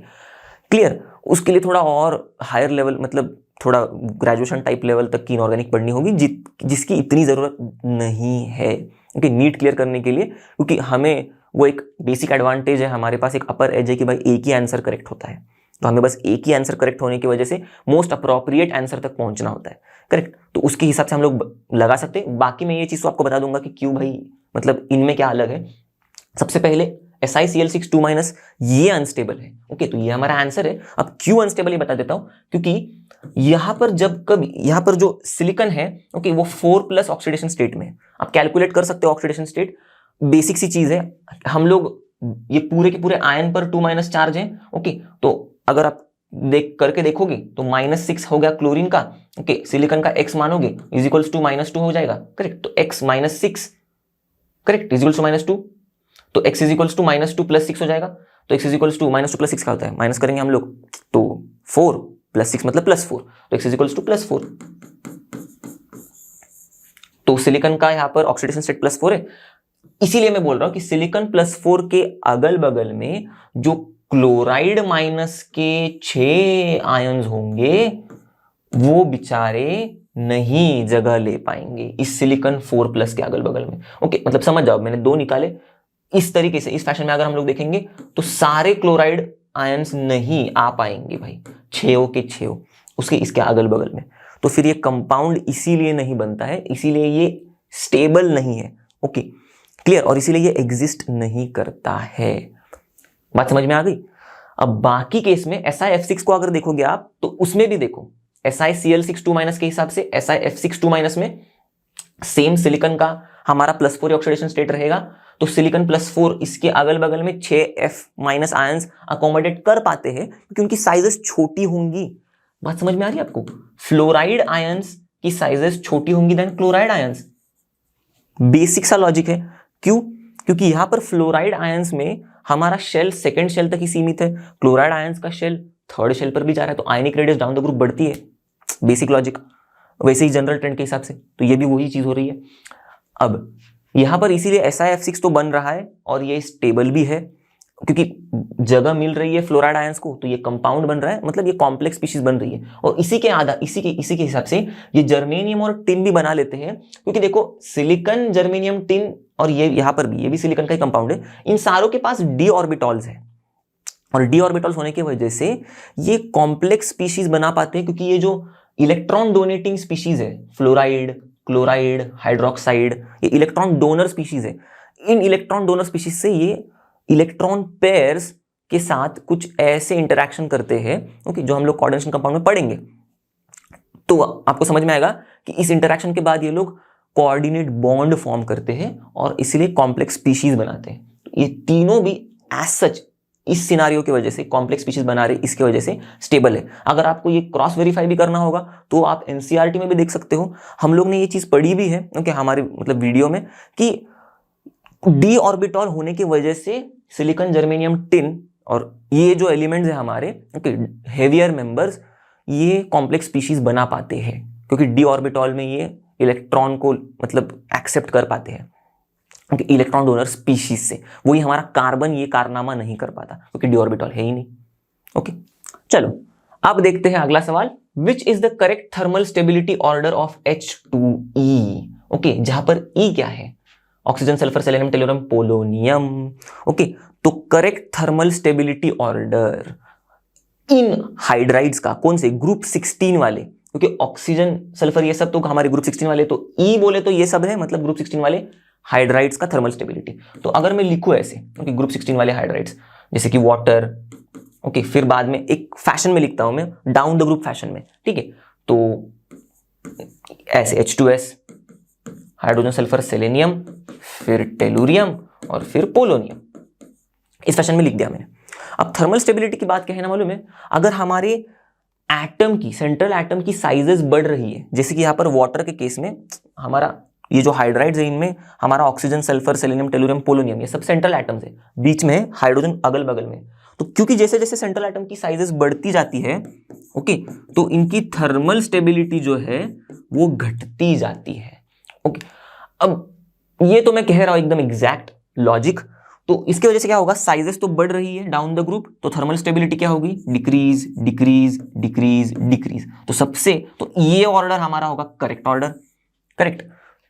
Speaker 1: क्लियर? उसके लिए थोड़ा और हायर लेवल मतलब थोड़ा ग्रेजुएशन टाइप लेवल तक की इनऑर्गेनिक पढ़नी होगी जिसकी इतनी जरूरत नहीं है। ओके, नीट क्लियर करने के लिए, क्योंकि हमें वो एक बेसिक एडवांटेज है, हमारे पास एक अपर एज है कि भाई एक ही आंसर करेक्ट होता है, तो हमें बस एक ही आंसर करेक्ट होने की वजह से मोस्ट अप्रोप्रिएट आंसर तक पहुंचना होता है। करेक्ट? तो उसके हिसाब से हम लोग लगा सकते हैं। बाकी मैं ये चीज तो आपको बता दूंगा कि क्यों भाई मतलब इनमें क्या अलग है। सबसे पहले SiCl62- ये अनस्टेबल है। ओके, तो ये हमारा आंसर है। अब क्यों अनस्टेबल ये बता देता हूं, क्योंकि यहां पर जब कभी यहां पर जो सिलिकॉन है, ओके, वो 4+ ऑक्सीडेशन स्टेट में है। आप कैलकुलेट कर सकते हो ऑक्सीडेशन स्टेट, बेसिक सी चीज है। हम लोग ये पूरे के पूरे आयन पर 2- चार्ज है। ओके, तो अगर आप करके देखोगे तो -6 हो गया क्लोरीन का। ओके, सिलिकॉन का x मानोगे इज इक्वल्स टू -2 हो जाएगा। करेक्ट? तो x -6 correct is equals to -2, तो x इज इक्वल्स टू -2 + 6 हो जाएगा। तो x इज इक्वल्स टू -2 + 6 का होता है, माइनस करेंगे हम लोग तो 4 + 6 मतलब +4, तो x इज इक्वल्स टू +4। तो सिलिकॉन का यहां पर ऑक्सीडेशन स्टेट +4 है। इसीलिए मैं बोल रहा हूं कि सिलिकॉन +4 के अगल बगल में जो क्लोराइड माइनस के 6 आयन्स होंगे वो बेचारे नहीं जगह ले पाएंगे इस सिलिकॉन 4+ के अगल बगल में। ओके, मतलब समझ जाओ, मैंने 2 निकाले इस तरीके से, इस फैशन में अगर हम लोग देखेंगे तो सारे क्लोराइड आयन्स नहीं आ पाएंगे भाई, 6 के 6 उसके इसके अगल बगल में। तो फिर ये कंपाउंड इसीलिए नहीं बनता है, इसीलिए ये स्टेबल नहीं है। Okay, clear? और इसीलिए ये एग्जिस्ट नहीं करता है। बात समझ में आ गई? अब बाकी केस में SiF6 को अगर देखोगे आप तो उसमें भी देखो SiCl62- के हिसाब से SiF62- में सेम सिलिकॉन का हमारा +4 ऑक्सीडेशन स्टेट रहेगा, तो सिलिकॉन +4 इसके अगल बगल में 6F- आयंस अकोमोडेट कर पाते हैं क्योंकि उनकी साइजेस छोटी होंगी। बात समझ में आ रही है आपको? फ्लोराइड आयंस की साइजेस छोटी होंगी देन क्लोराइड आयंस। बेसिक सा लॉजिक है। क्यों? क्योंकि यहां पर फ्लोराइड आयंस में हमारा शेल सेकंड शेल तक ही सीमित है, क्लोराइड आयंस का शेल थर्ड शेल पर भी जा रहा है, तो ionic radius down the group बढ़ती है। Basic logic. वैसे ही जनरल ट्रेंड के हिसाब से तो ये भी वही चीज हो रही है। अब यहां पर इसीलिए SiF6 तो बन रहा है और ये स्टेबल भी है क्योंकि जगह मिल रही है फ्लोराइड आयंस को, तो ये कंपाउंड बन रहा है, मतलब ये कॉम्प्लेक्स स्पीशीज बन रही है। और इसी के हिसाब से ये जर्मेनियम और टिन भी बना लेते हैं, क्योंकि देखो सिलिकॉन, जर्मेनियम, टिन और ये यहां पर भी ये भी सिलिकॉन का ही कंपाउंड है। इन सारों के पास d ऑर्बिटॉल्स है और d ऑर्बिटॉल्स होने की वजह से ये कॉम्प्लेक्स स्पीशीज बना पाते हैं, क्योंकि ये जो इलेक्ट्रॉन डोनेटिंग स्पीशीज है, फ्लोराइड, क्लोराइड, हाइड्रोक्साइड, ये इलेक्ट्रॉन डोनर स्पीशीज है। इन इलेक्ट्रॉन डोनर स्पीशीज से ये इलेक्ट्रॉन पेयर्स के साथ कुछ ऐसे इंटरैक्शन करते हैं, ओके, जो हम लोग कोऑर्डिनेशन कंपाउंड में पढ़ेंगे। तो आपको समझ में आएगा कि इस इंटरैक्शन के बाद ये लोग कोऑर्डिनेट बॉन्ड फॉर्म करते हैं और इसलिए कॉम्प्लेक्स स्पीशीज बनाते हैं। ये तीनों भी एज सच इस सिनारियो की वजह से कॉम्प्लेक्स स्पीशीज बना रहे, इसकी वजह से स्टेबल है। अगर आपको ये क्रॉस वेरीफाई भी करना होगा तो आप एनसीईआरटी में भी देख सकते हो, हम लोग ने ये चीज पढ़ी भी है, ओके, हमारे मतलब वीडियो में, कि डी ऑर्बिटॉल होने की वजह से सिलिकॉन, जर्मेनियम, टिन और ये जो एलिमेंट्स है हमारे ओके हेवियर मेंबर्स ये कॉम्प्लेक्स स्पीशीज बना पाते हैं क्योंकि डी ऑर्बिटॉल में ये इलेक्ट्रॉन को मतलब एक्सेप्ट कर पाते हैं क्योंकि इलेक्ट्रॉन डोनर स्पीशीज से। वही हमारा कार्बन ये कारनामा नहीं कर पाता क्योंकि डी ऑर्बिटॉल है ही नहीं। ओके चलो अब देखते हैं अगला सवाल, which is the correct thermal stability order of H2E। Okay जहां पर E क्या है, oxygen, sulphur, selenium, tellurium, polonium. Okay तो करेक्ट थर्मल स्टेबिलिटी ऑर्डर इन हाइड्राइड्स का कौन से, ग्रुप 16 वाले, क्योंकि ऑक्सीजन, सल्फर ये सब तो हमारे ग्रुप 16 वाले, तो E बोले तो ये सब है मतलब ग्रुप 16 वाले हाइड्राइड्स का थर्मल स्टेबिलिटी। तो अगर मैं लिखूं ऐसे क्योंकि ग्रुप 16 वाले हाइड्राइड्स जैसे कि वाटर ओके फिर बाद में एक फैशन में लिखता हूं मैं डाउन द ग्रुप फैशन में, ठीक है, तो ऐसे H2S हाइड्रोजन, सल्फर, सेलेनियम, फिर टेलुरियम और फिर पोलोनियम, इस फैशन में लिख दिया मैंने। अब थर्मल स्टेबिलिटी की बात क्या है ना मालूम है, अगर हमारे एटम की सेंट्रल एटम की साइजेस बढ़ रही है, जैसे कि यहां पर वाटर के केस में हमारा ये जो हाइड्राइड्स है इनमें हमारा oxygen, sulphur, selenium, tellurium, polonium ये सब सेंट्रल एटम्स है, बीच में है हाइड्रोजन अगल बगल में, तो क्योंकि जैसे जैसे सेंट्रल एटम की साइजेस बढ़ती जाती है ओके तो इनकी थर्मल स्टेबिलिटी जो है वो घटती जाती है। ओके अब ये तो मैं कह रहा हूं एकदम एग्जैक्ट लॉजिक, तो इसकी वजह से क्या होगा, साइजेस तो बढ़ रही है डाउन द ग्रुप, तो थर्मल स्टेबिलिटी क्या होगी, डिक्रीज डिक्रीज डिक्रीज डिक्रीज। तो सबसे तो ये ऑर्डर हमारा होगा करेक्ट ऑर्डर, करेक्ट।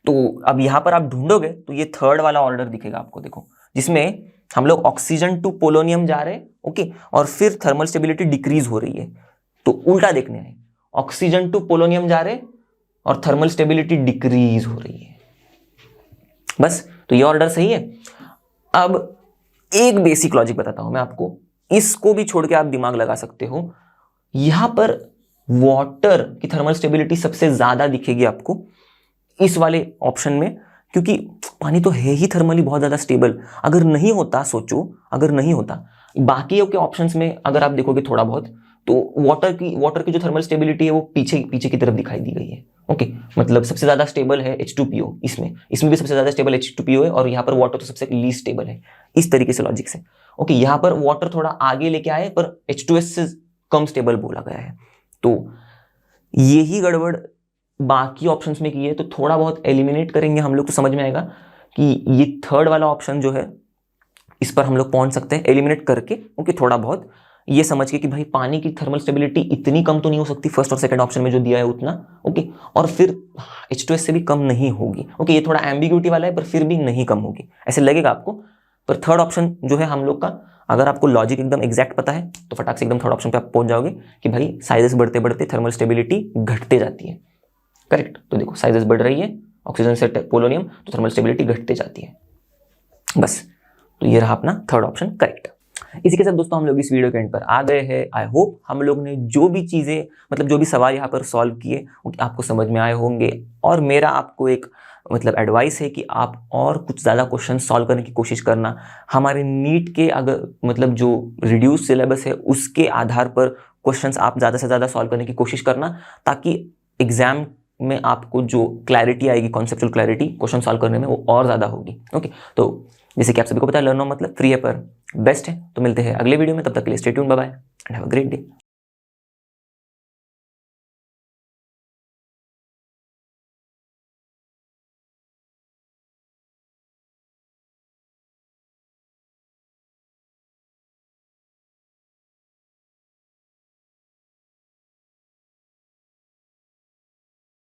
Speaker 1: तो अब यहां पर आप ढूंढोगे तो ये थर्ड वाला ऑर्डर दिखेगा आपको, देखो, जिसमें हम लोग ऑक्सीजन टू पोलोनियम जा रहे हैं ओके और फिर थर्मल स्टेबिलिटी डिक्रीज हो रही है, तो उल्टा देखने है, ऑक्सीजन टू पोलोनियम जा रहे और थर्मल स्टेबिलिटी डिक्रीज हो रही है, बस। तो ये ऑर्डर सही है। अब एक बेसिक लॉजिक बताता हूं मैं आपको, इसको भी छोड़ के आप दिमाग लगा सकते हो। यहां पर वाटर की थर्मल स्टेबिलिटी सबसे ज्यादा दिखेगी आपको इस वाले ऑप्शन में, क्योंकि पानी तो है ही थर्मली बहुत ज्यादा स्टेबल। अगर नहीं होता, सोचो अगर नहीं होता, बाकी के ऑप्शंस में अगर आप देखोगे थोड़ा बहुत, तो वाटर की जो थर्मल स्टेबिलिटी है वो पीछे पीछे की तरफ दिखाई दी गई है। ओके मतलब सबसे ज्यादा स्टेबल है H2PO, इसमें भी सबसे ज्यादा स्टेबल H2PO है, और यहाँ पर वाटर तो सबसे लीस्ट स्टेबल है, इस तरीके से लॉजिक से। ओके यहाँ पर वाटर थोड़ा आगे लेके आए पर H2S से कम स्टेबल बोला गया है, तो यही गड़बड़ बाकी ऑप्शंस में की है। तो थोड़ा बहुत एलिमिनेट करेंगे हम लोग तो समझ में आएगा कि ये थर्ड वाला ऑप्शन जो है इस पर हम लोग पहुंच सकते हैं एलिमिनेट करके। ओके थोड़ा बहुत ये समझ के कि भाई पानी की थर्मल स्टेबिलिटी इतनी कम तो नहीं हो सकती फर्स्ट और सेकंड ऑप्शन में जो दिया है उतना, ओके, और फिर H2S से भी कम नहीं होगी। ओके ये थोड़ा एम्बिग्यूटी वाला है पर फिर भी नहीं कम होगी ऐसे लगेगा आपको, पर थर्ड ऑप्शन जो है हम लोग का, अगर आपको लॉजिक एकदम एग्जैक्ट पता है तो फटाक से एकदम थर्ड ऑप्शन पे आप पहुंच जाओगे कि भाई साइजेस बढ़ते बढ़ते थर्मल स्टेबिलिटी घटते जाती है, करेक्ट। तो देखो साइजेस बढ़ रही है ऑक्सीजन से पोलोनियम, तो थर्मल स्टेबिलिटी घटते जाती है, बस। तो ये रहा अपना थर्ड ऑप्शन करेक्ट। इसी के साथ दोस्तों हम लोग इस वीडियो के एंड पर आ गए हैं। आई होप हम लोग ने जो भी चीजें मतलब जो भी सवाल यहाँ पर सॉल्व किए आपको समझ में आए होंगे, और मेरा आपको एक मतलब एडवाइस है कि आप और कुछ ज़्यादा क्वेश्चन सॉल्व करने की कोशिश करना। हमारे नीट के अगर मतलब जो रिड्यूस सिलेबस है उसके आधार पर क्वेश्चंस आप ज़्यादा से ज़्यादा सॉल्व करने की कोशिश करना, ताकि एग्जाम में आपको जो क्लैरिटी आएगी, कॉन्सेप्चुअल क्लैरिटी क्वेश्चन सॉल्व करने में, वो और ज़्यादा होगी। ओके तो जैसे कि आप सभी को पता है लर्न नो मतलब फ्री है पर बेस्ट है। तो मिलते हैं अगले वीडियो में, तब तक के लिए stay tuned, bye bye and have a great day.